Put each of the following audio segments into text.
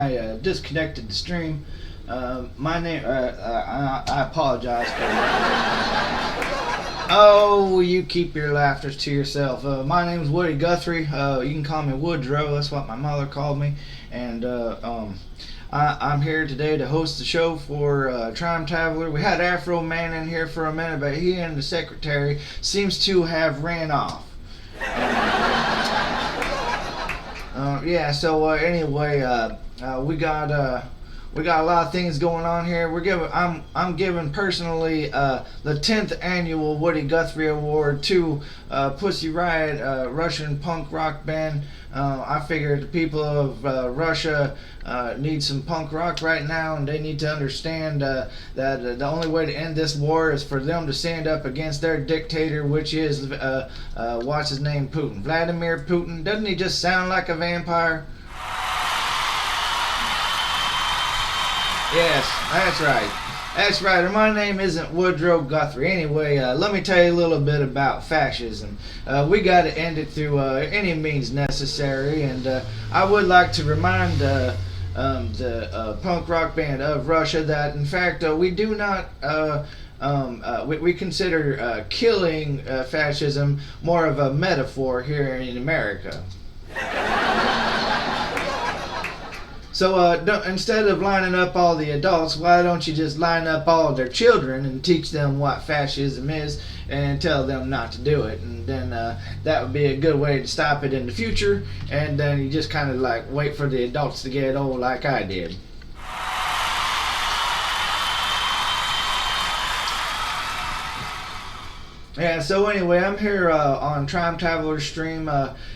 I disconnected the stream. My name. I apologize for that. Oh, you keep your laughters to yourself. My name is Woody Guthrie. You can call me Woodrow. That's what my mother called me. And I'm here today to host the show for Trime Taveler. We had Afro Man in here for a minute, but he and the secretary seems to have ran off. Yeah. So anyway, we got a lot of things going on here. I'm giving personally the 10th annual Woody Guthrie Award to Pussy Riot, Russian punk rock band. I figured the people of Russia need some punk rock right now, and they need to understand that the only way to end this war is for them to stand up against their dictator, which is what's his name, Putin, Vladimir Putin. Doesn't he just sound like a vampire? Yes, that's right. That's right. And my name isn't Woodrow Guthrie. Anyway, let me tell you a little bit about fascism. We got to end it through any means necessary. And I would like to remind the punk rock band of Russia that, in fact, we do not. We consider killing fascism more of a metaphor here in America. So instead of lining up all the adults, why don't you just line up all their children and teach them what fascism is and tell them not to do it? And then that would be a good way to stop it in the future. And then you just kind of like wait for the adults to get old like I did. Yeah, so anyway, I'm here on Trime Taveler's stream.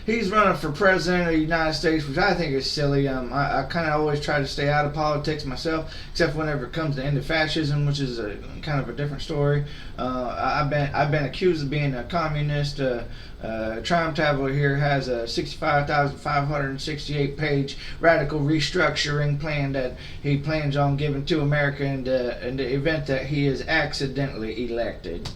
He's running for president of the United States, which I think is silly. I kind of always try to stay out of politics myself, except whenever it comes to end of fascism, which is kind of a different story. I've been accused of being a communist. Trime Taveler here has a 65,568 page radical restructuring plan that he plans on giving to America in the event that he is accidentally elected.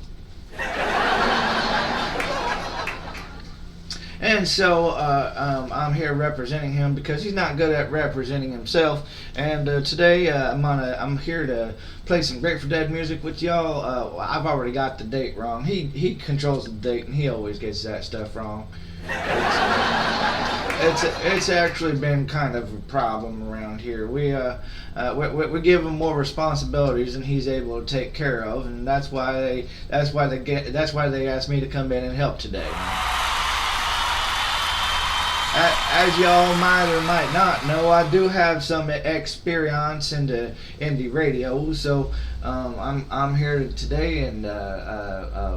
And so I'm here representing him because he's not good at representing himself. And today I'm here to play some Grateful Dead music with y'all. I've already got the date wrong. He controls the date, and he always gets that stuff wrong. It's actually been kind of a problem around here. We give him more responsibilities than he's able to take care of, and that's why they asked me to come in and help today. As y'all might or might not know, I do have some experience in the indie radio, so I'm here today, and I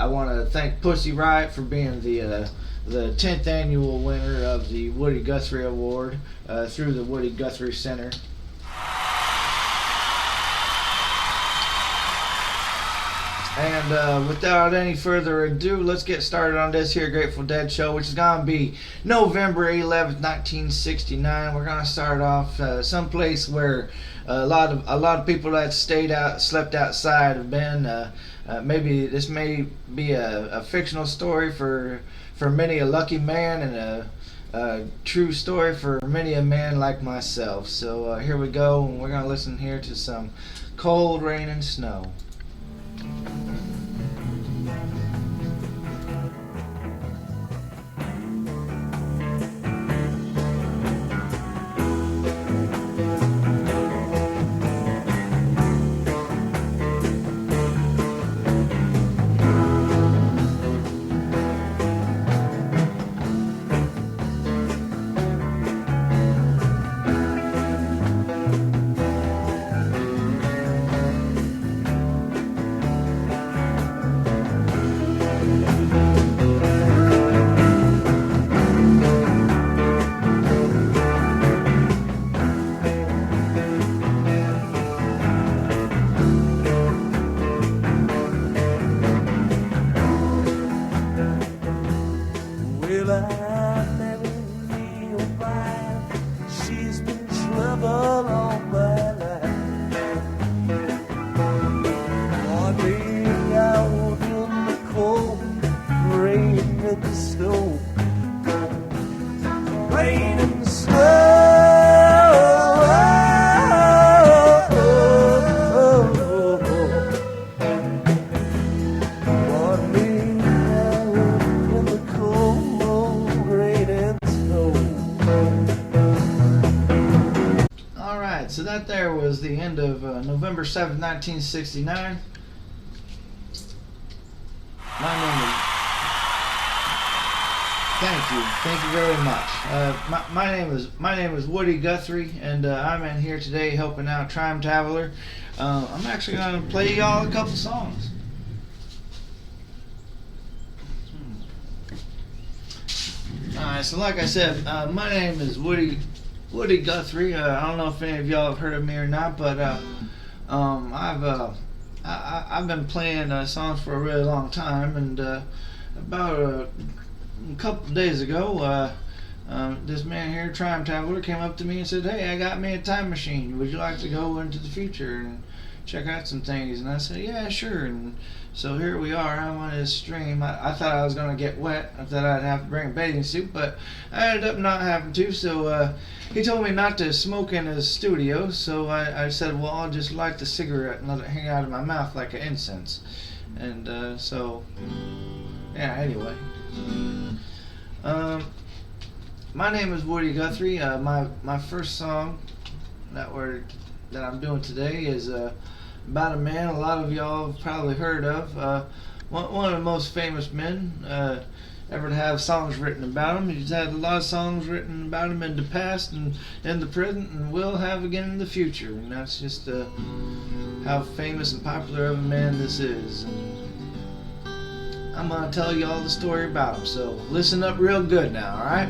want to thank Pussy Riot for being the 10th annual winner of the Woody Guthrie Award through the Woody Guthrie Center. And without any further ado, let's get started on this here Grateful Dead show, which is going to be November 11th, 1969. We're going to start off someplace where a lot of people that slept outside have been. Maybe this may be a fictional story for many a lucky man, and a true story for many a man like myself. So here we go, and we're going to listen here to some Cold Rain and Snow. Alright, so that there was the end of November 7th, 1969. My name is... Thank you very much. My name is Woody Guthrie, and I'm in here today helping out Trime Taveler. I'm actually going to play y'all a couple songs. Alright, so like I said, my name is Woody Guthrie. I don't know if any of y'all have heard of me or not, but I've been playing songs for a really long time, and about a couple of days ago, this man here, Trime Taveler, came up to me and said, "Hey, I got me a time machine. Would you like to go into the future and check out some things?" And I said, "Yeah, sure." And so here we are. I'm on his stream. I thought I was going to get wet. I thought I'd have to bring a bathing suit, but I ended up not having to. So he told me not to smoke in his studio. So I said, well, I'll just light the cigarette and let it hang out of my mouth like an incense. And so, yeah, anyway. My name is Woody Guthrie. My first song that I'm doing today is about a man a lot of y'all have probably heard of. One of the most famous men ever to have songs written about him. He's had a lot of songs written about him in the past and in the present, and will have again in the future. And that's just how famous and popular of a man this is. I'm going to tell you all the story about him, so listen up real good now, alright?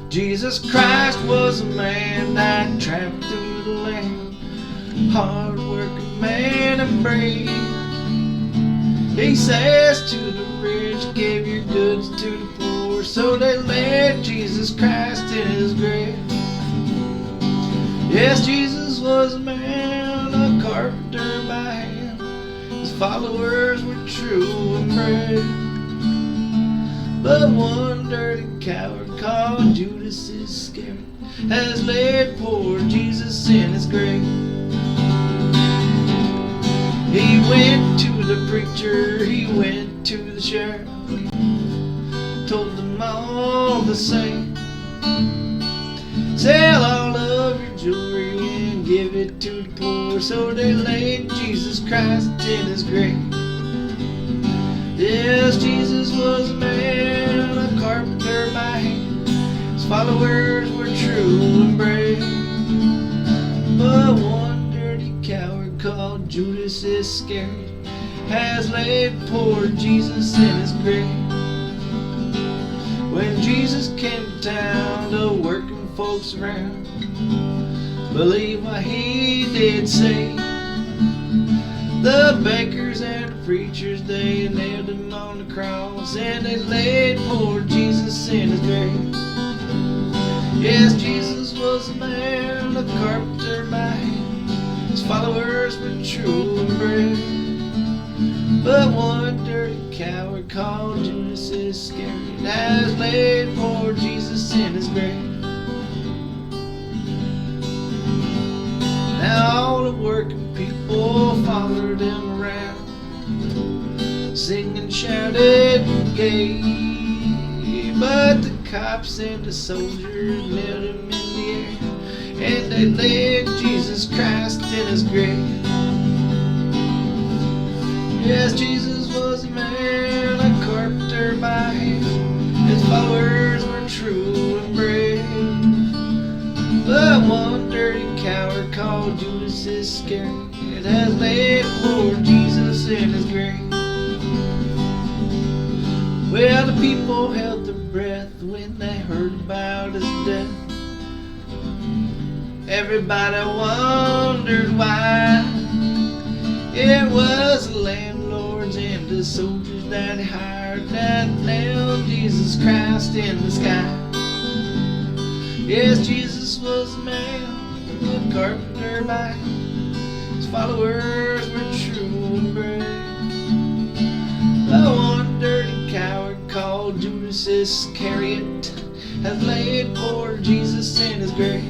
Jesus Christ was a man that tramped through the land, hard-working man and brave. He says to the rich, give your goods to the poor, so they laid Jesus Christ in his grave. Yes, Jesus was a man, a carpenter by hand. His followers were true and brave. But one dirty coward called Judas Iscariot has laid poor Jesus in his grave. He went to the preacher, he went to the sheriff, told them all the same, sell all of your jewelry and give it to the poor. So they laid Jesus Christ in his grave. Yes, Jesus was a man, a carpenter by hand. His followers were true and brave. But one dirty coward called Judas Iscariot has laid poor Jesus in his grave. When Jesus came to town, the working folks around believe what he did say. The bakers and the preachers, they nailed him on the cross, and they laid poor Jesus in his grave. Yes, Jesus was a man, a carpenter by hand. His followers were true and brave. But one dirty coward called Judas Iscariot has laid poor Jesus in his grave. Now all the working people followed him around, singing, shouted, and gay. But the cops and the soldiers nailed him in the air, and they laid Jesus Christ in his grave. Yes, Jesus was a man, a carpenter by hand. His followers were true and brave. But one dirty coward called Judas Iscariot has laid poor Jesus in his grave. Well, the people held their breath when they heard about his death. Everybody wondered why. It was the landlords and the soldiers that he hired that nailed Jesus Christ in the sky. Yes, Jesus was a man, a carpenter by hand. His followers were true and brave. But one dirty coward called Judas Iscariot has laid poor Jesus in his grave.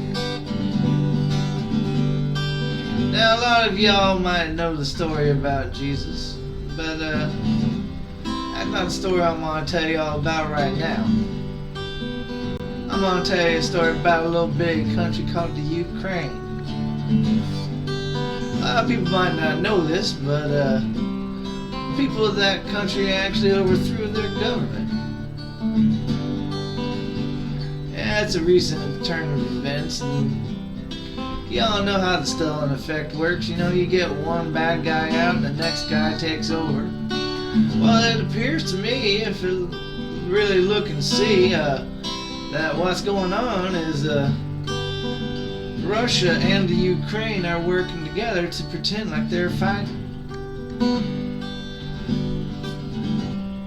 Now a lot of y'all might know the story about Jesus, but that's not the story I'm going to tell y'all about right now. I'm gonna tell you a story about a little big country called the Ukraine. A lot of people might not know this, but people of that country actually overthrew their government. Yeah, it's a recent turn of events, and y'all know how the Stalin effect works. You know, you get one bad guy out and the next guy takes over. Well, it appears to me, if you really look and see, that what's going on is Russia and the Ukraine are working together to pretend like they're fighting.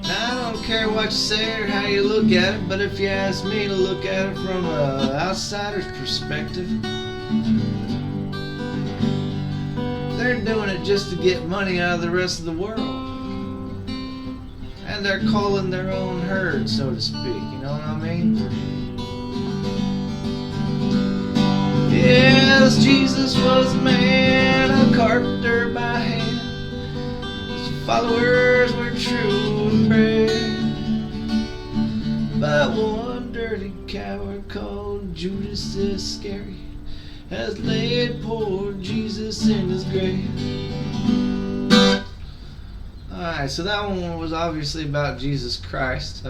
Now, I don't care what you say or how you look at it, but if you ask me to look at it from an outsider's perspective, they're doing it just to get money out of the rest of the world. And they're calling their own herd, so to speak, you know what I mean? Yes, Jesus was a man, a carpenter by hand. His followers were true and brave. But one dirty coward called Judas Iscariot has laid poor Jesus in his grave. Alright, so that one was obviously about Jesus Christ.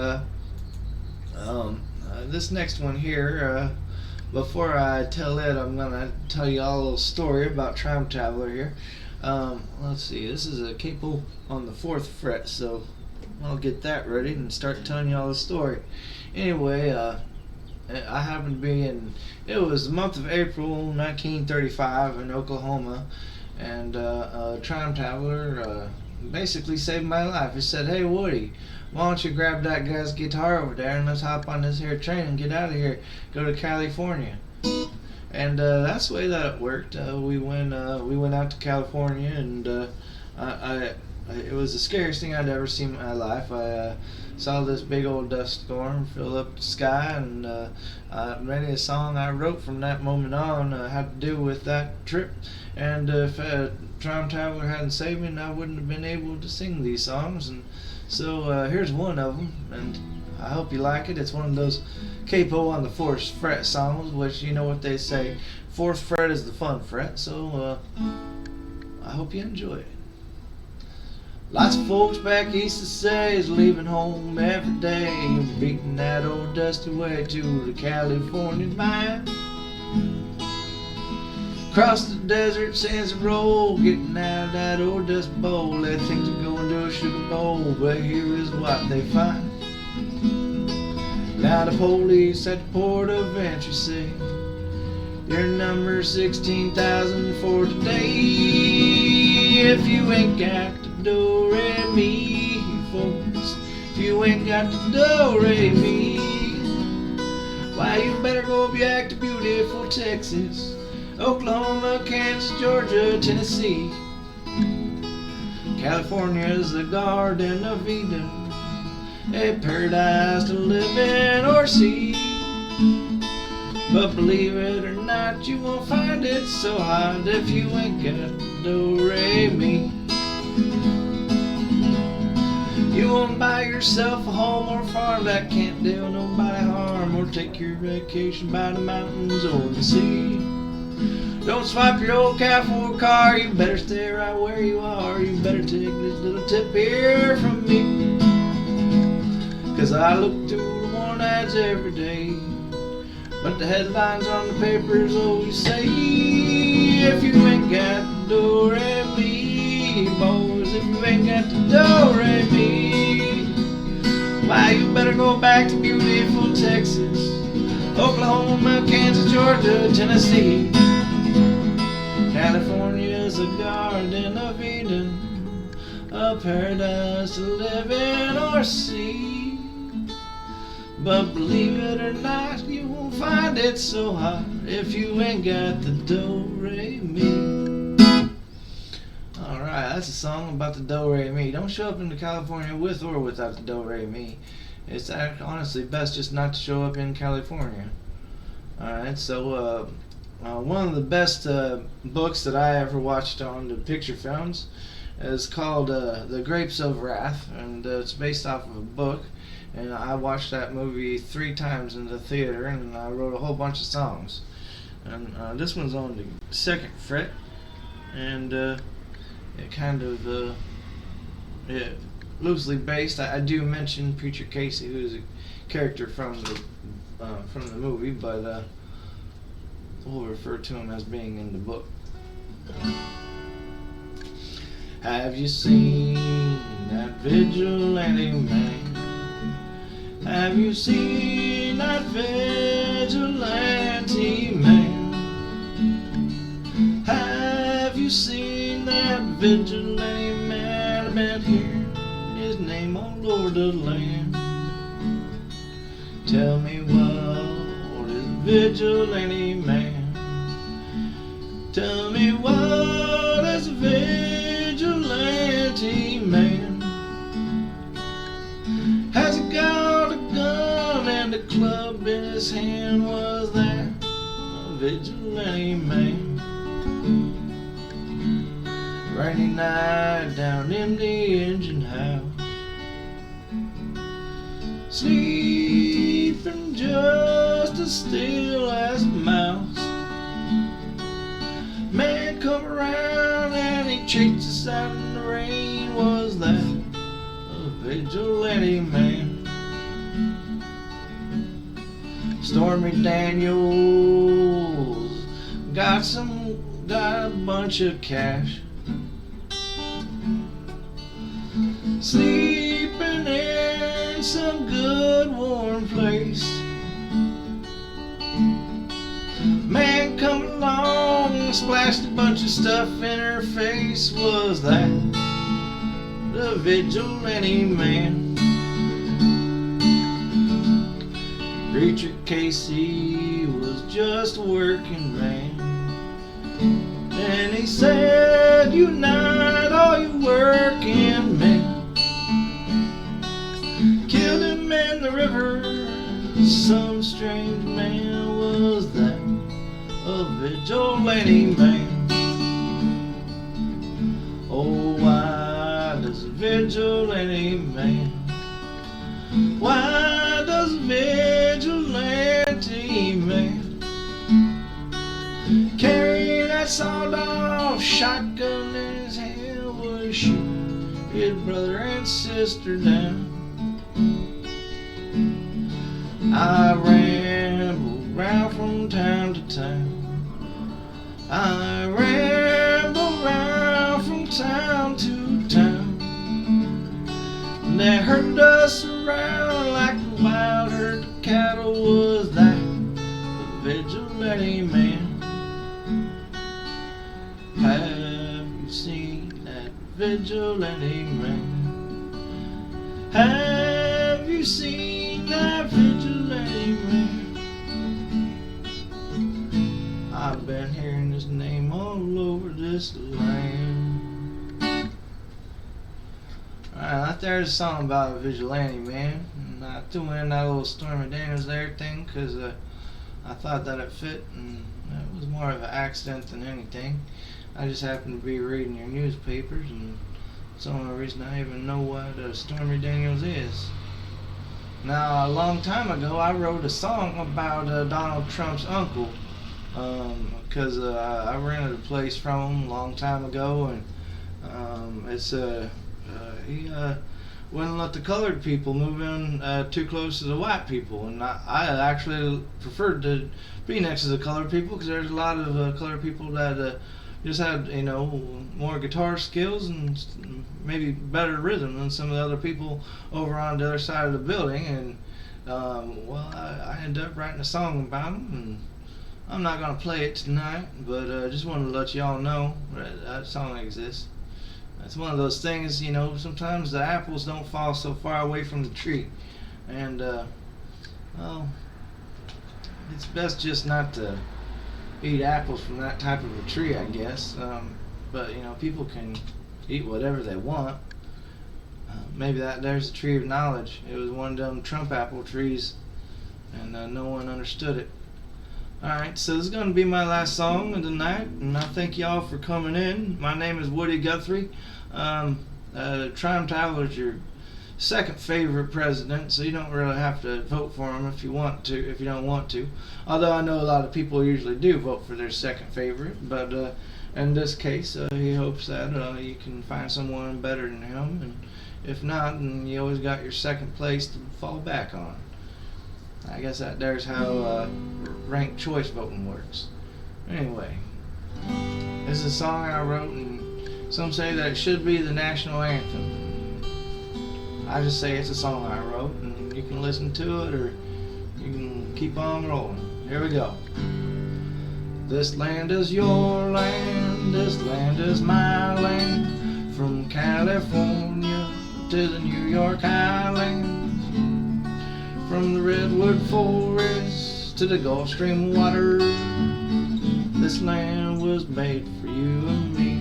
This next one here, before I tell it, I'm going to tell you all a little story about Trime Taveler here. Let's see, this is a capo on the 4th fret, so I'll get that ready and start telling you all the story. Anyway, I happened to be it was the month of April 1935 in Oklahoma, and Trime Taveler basically saved my life. He said, "Hey Woody, why don't you grab that guy's guitar over there and let's hop on this here train and get out of here, go to California." And that's the way that it worked. We went out to California, and it was the scariest thing I'd ever seen in my life. I saw this big old dust storm fill up the sky, and many a song I wrote from that moment on had to do with that trip. And if Trime Taveler hadn't saved me, I wouldn't have been able to sing these songs. And so here's one of them, and I hope you like it. It's one of those capo on the 4th fret songs, which you know what they say, 4th fret is the fun fret. So I hope you enjoy it. Lots of folks back east to say is leaving home every day, beating that old dusty way to the California mine. Across the desert sands and roll, getting out of that old dust bowl. They think they're going to a sugar bowl, but here is what they find. Now the police at the port of entry say, "Your number 16,000 for today. If you ain't got the do-re-mi, folks, if you ain't got the do-re-mi, why you better go back to beautiful Texas, Oklahoma, Kansas, Georgia, Tennessee. California's the Garden of Eden, a paradise to live in or see. But believe it or not, you won't find it so hot if you ain't got do-re-mi. You won't buy yourself a home or farm that can't do nobody harm, or take your vacation by the mountains or the sea. Don't swipe your old cat for a car, you better stay right where you are. You better take this little tip here from me, 'cause I look through the morning ads every day, but the headlines on the papers always say, if you ain't got the do-re-mi, boys, if you ain't got the do-re-mi, why you better go back to beautiful Texas, Oklahoma, Kansas, Georgia, Tennessee. California's a garden of Eden, a paradise to live in or see. But believe it or not, you won't find it so hot if you ain't got the do-re-mi. Alright, that's a song about the do-re-mi. Don't show up into California with or without the do-re-mi. It's honestly best just not to show up in California. Alright, so one of the best books that I ever watched on the picture films is called The Grapes of Wrath, and it's based off of a book. and I watched that movie 3 times in the theater, and I wrote a whole bunch of songs. And this one's on the 2nd fret, and it kind of yeah, loosely based. I do mention Preacher Casey, who's a character from the movie, but we'll refer to him as being in the book. Have you seen that vigilante man? Have you seen that vigilante man? Have you seen that vigilante man? I've been hearing his name all over the land. Tell me what is a vigilante man? Tell me what is a vigilante man? Has he got a gun and a club in his hand? Was that a vigilante man? Rainy night down in the engine house, sleeping just as still as a mouse. Man come around and he chased us out in the rain. Was that a vigilante man? Stormy Daniels got a bunch of cash, sleeping in some good warm place. Man come along and splashed a bunch of stuff in her face. Was that the vigilante man? Preacher Casey was just a working man, and he said, unite all you working men. Killed him in the river, some strange man. Was that a vigilante man? Oh, why does a vigilante man, why does a vigilante man carry that sawed-off shotgun in his hand? Was shoot his brother and sister down? I ramble round from town to town, I ramble round from town to town. They herded us around like a wild herd of cattle. Was that a vigilante man? Have you seen that vigilante man? Have you seen that vigilante man? I've been hearing his name all over this land. Alright, that there's a song about a vigilante man. And I threw in that little Stormy Daniels there thing because I thought that it fit, and it was more of an accident than anything. I just happened to be reading your newspapers, and it's the only reason I even know what Stormy Daniels is. Now, a long time ago, I wrote a song about Donald Trump's uncle, because I rented a place from him a long time ago, and he wouldn't let the colored people move in too close to the white people, and I actually preferred to be next to the colored people because there's a lot of colored people that just had, more guitar skills and maybe better rhythm than some of the other people over on the other side of the building. And I ended up writing a song about them, and I'm not gonna play it tonight, but just wanted to let y'all know that song exists. It's one of those things, sometimes the apples don't fall so far away from the tree, and it's best just not to eat apples from that type of a tree, I guess. But people can eat whatever they want. Maybe there's a tree of knowledge. It was one of them Trump apple trees, and no one understood it. Alright, so this is going to be my last song of the night, and I thank y'all for coming in. My name is Woody Guthrie. Trime Taveler is your second favorite president, so you don't really have to vote for him if you want to, if you don't want to. Although I know a lot of people usually do vote for their second favorite, but in this case, he hopes that you can find someone better than him, and if not, then you always got your second place to fall back on. I guess there's how ranked choice voting works. Anyway, this is a song I wrote, and some say that it should be the national anthem. I just say it's a song I wrote, and you can listen to it or you can keep on rolling. Here we go. This land is your land, this land is my land, from California to the New York Islands, from the redwood forest to the Gulf Stream water. This land was made for you and me.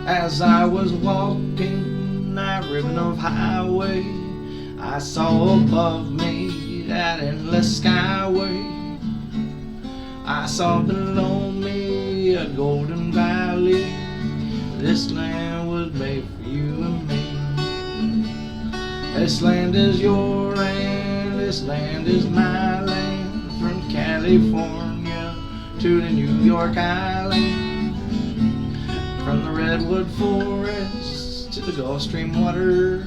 As I was walking that ribbon of highway, I saw above me that endless skyway. I saw below me a golden valley. This land was made for you and me. This land is your land, this land is my land, from California to the New York Island, from the redwood forest to the Gulf Stream water.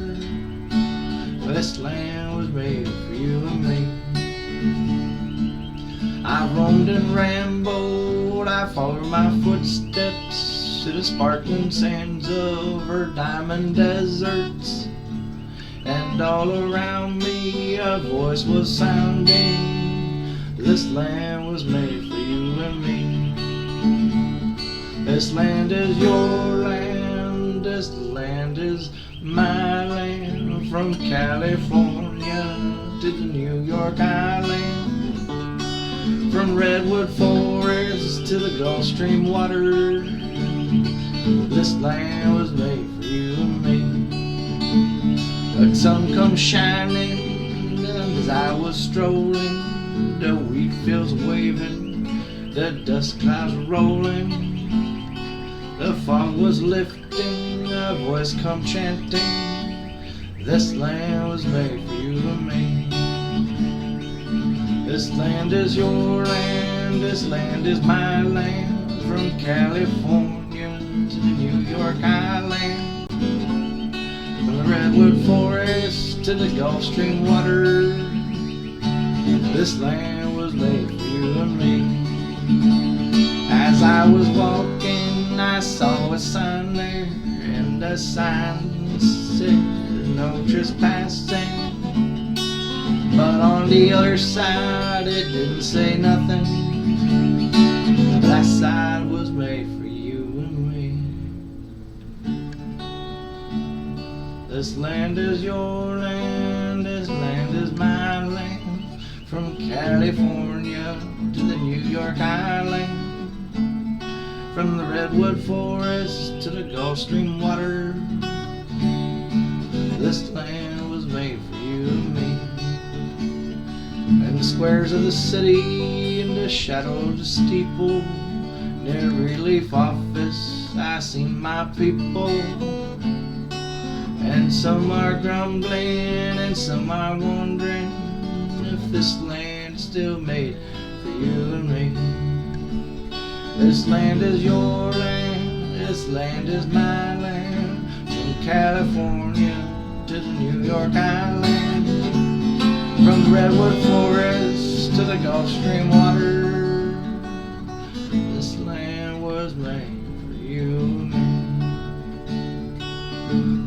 This land was made for you and me. I roamed and rambled, I followed my footsteps to the sparkling sands of her diamond deserts, and all around me a voice was sounding, this land was made for you and me. This land is your land, this land is my land, from California to the New York Island, from redwood forest to the Gulf Stream water. This land was made for you and me. The sun comes shining as I was strolling, the wheat fields waving, the dust clouds rolling, the fog was lifting, a voice come chanting, this land was made for you and me. This land is your land, this land is my land, from California to the New York Island, from the redwood forest to the Gulf Stream water. This land was made for you and me. As I was walking, I saw a sign there, and the sign said no trespassing. But on the other side it didn't say nothing. That side was made for you and me. This land is your land, this land is my land, from California to the New York Island, from the redwood forest to the Gulf Stream water. This land was made for you and me. In the squares of the city, in the shadow of the steeple, near the relief office, I see my people. And some are grumbling, and some are wondering if this land is still made for you and me. This land is your land, this land is my land, from California to the New York Island, from the redwood forest to the Gulf Stream water. This land was made for you and me.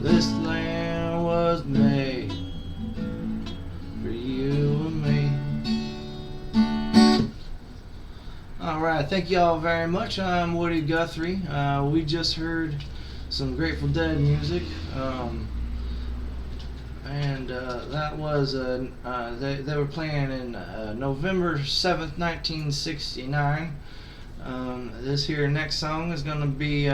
This land was made for you and me. Alright, thank you all very much. I'm Woody Guthrie. We just heard some Grateful Dead music. And that was they were playing in November 7th, 1969. This here next song is going to be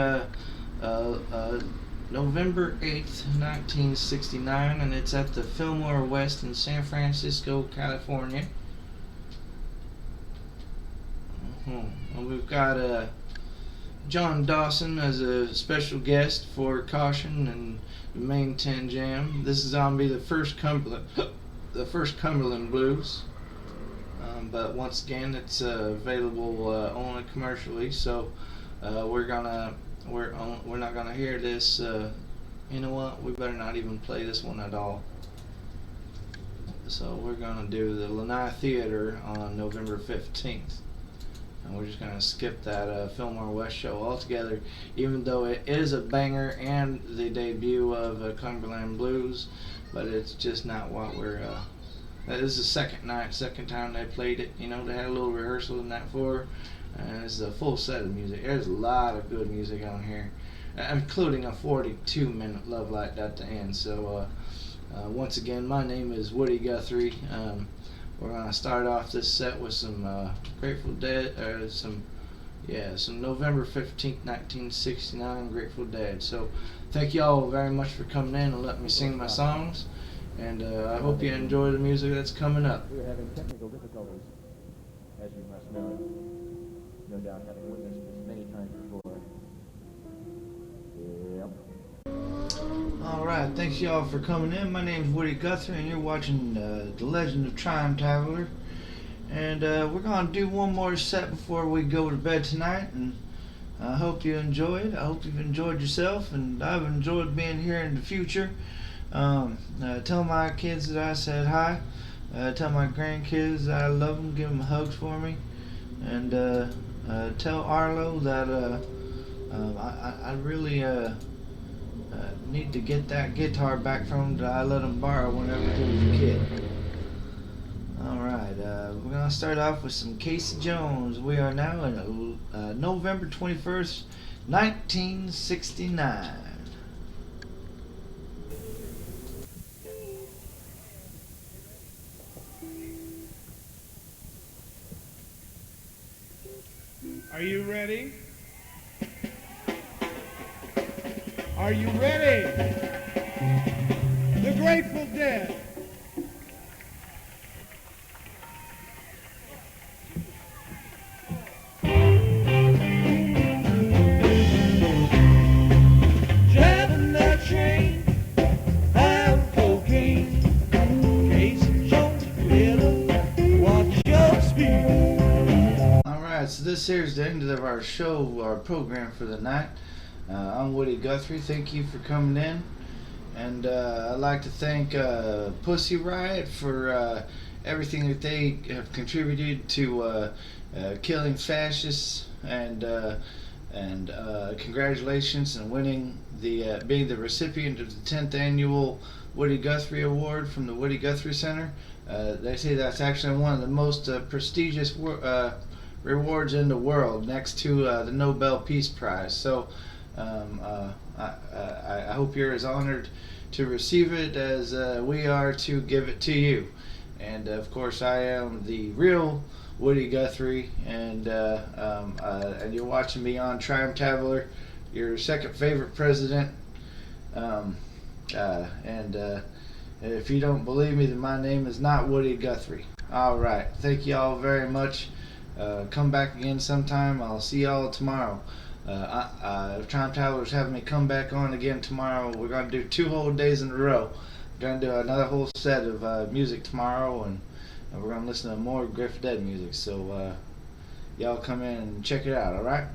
November 8th, 1969, and it's at the Fillmore West in San Francisco, California. And we've got John Dawson as a special guest for Caution and the Main 10 Jam. This is gonna be the first Cumberland, the first Cumberland Blues. But once again, it's available only commercially. So we're not gonna hear this. You know what? We better not even play this one at all. So we're gonna do the Lanai Theater on November 15th. And we're just going to skip that Fillmore West show altogether, even though it is a banger and the debut of Cumberland Blues, but it's just not what we're this is the second time they played it. You know, they had a little rehearsal in that for, and it's a full set of music. There's a lot of good music on here, including a 42-minute Love Light at the end. So once again, my name is Woody Guthrie. We're gonna start off this set with some Grateful Dead, some November 15th, 1969 Grateful Dead. So thank you all very much for coming in and letting me sing my songs, and I hope you enjoy the music that's coming up. We're having technical difficulties, as you must know. No doubt having witnessed this many times before. Yep. Alright, thanks y'all for coming in. My name's Woody Guthrie and you're watching The Legend of Trime Taveler. And we're going to do one more set before we go to bed tonight. And I hope you enjoy it. I hope you've enjoyed yourself, and I've enjoyed being here in the future. Tell my kids that I said hi. Tell my grandkids that I love them. Give them hugs for me. And tell Arlo that I really need to get that guitar back from him that I let him borrow whenever he was a kid. Alright, we're going to start off with some Casey Jones. We are now in November 21st, 1969. Are you ready? Are you ready? The Grateful Dead. Driving that train, have cocaine. Casey Jones, better watch your speed. Alright, so this here's the end of our show, our program for the night. I'm Woody Guthrie. Thank you for coming in, and I'd like to thank Pussy Riot for everything that they have contributed to killing fascists, and congratulations on winning the being the recipient of the 10th annual Woody Guthrie Award from the Woody Guthrie Center. They say that's actually one of the most prestigious rewards in the world, next to the Nobel Peace Prize. So I hope you're as honored to receive it as we are to give it to you. And of course, I am the real Woody Guthrie, and you're watching me on Trime Taveler, your second favorite president. If you don't believe me, then my name is not Woody Guthrie. All right, thank you all very much. Come back again sometime. I'll see y'all tomorrow. Trime Taveler's having me come back on again tomorrow. We're going to do 2 whole days in a row. We're going to do another whole set of music tomorrow, and we're going to listen to more Grateful Dead music. So y'all come in and check it out, alright?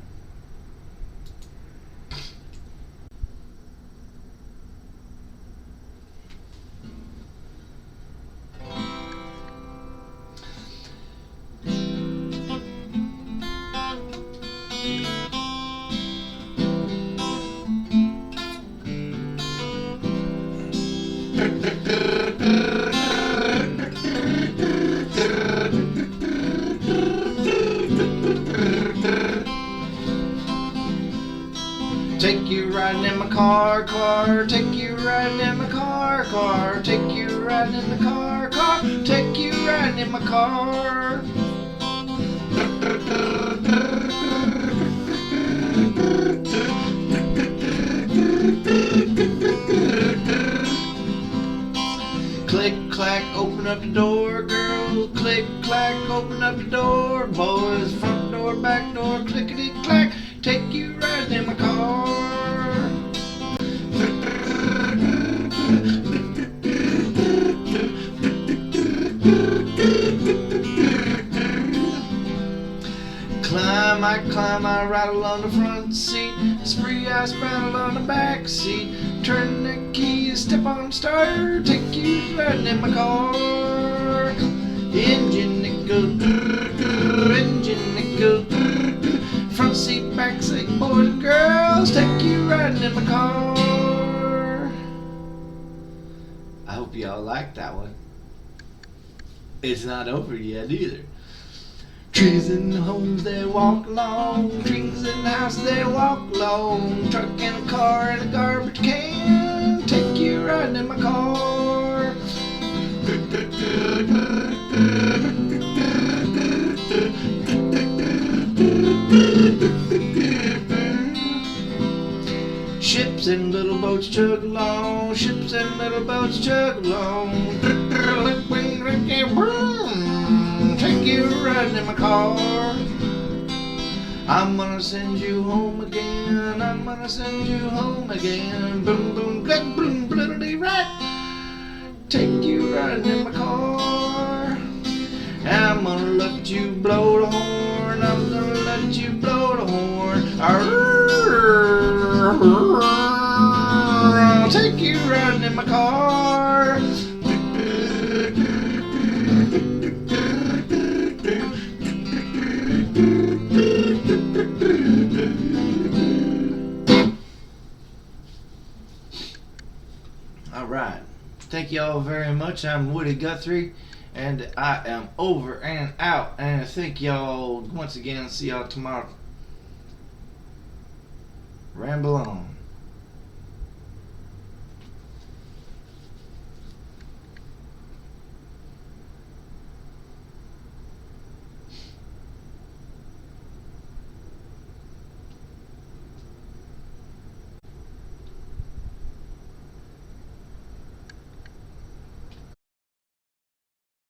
Take you riding in my car, take you riding in my car, take you riding in the car, take you riding in my car. Click, clack, open up the door, girl. Click, clack, open up the door. Boys, front door, back door, clickety, clack. Take you I climb, I rattle on the front seat. Spree, I spraddle on the back seat. Turn the key, step on starter, take you riding in my car. Engine it goes, grrr, grrr, engine it goes, grrr, grrr. Front seat, back seat, boys and girls, take you riding in my car. I hope y'all like that one. It's not over yet either. Trees in the homes they walk along, trees in the house they walk along. Truck and a car and a garbage can, take you riding in my car. Ships and little boats chug along, ships and little boats chug along. Take you riding in my car. I'm gonna send you home again. I'm gonna send you home again. Boom, boom, glad, boom, bloody right. Take you riding in my car. I'm gonna let you blow the horn. I'm gonna let you blow the horn. I'll take you riding in my car. Alright, thank you all very much. I'm Woody Guthrie, and I am over and out. And thank y'all once again. See y'all tomorrow. Ramble on.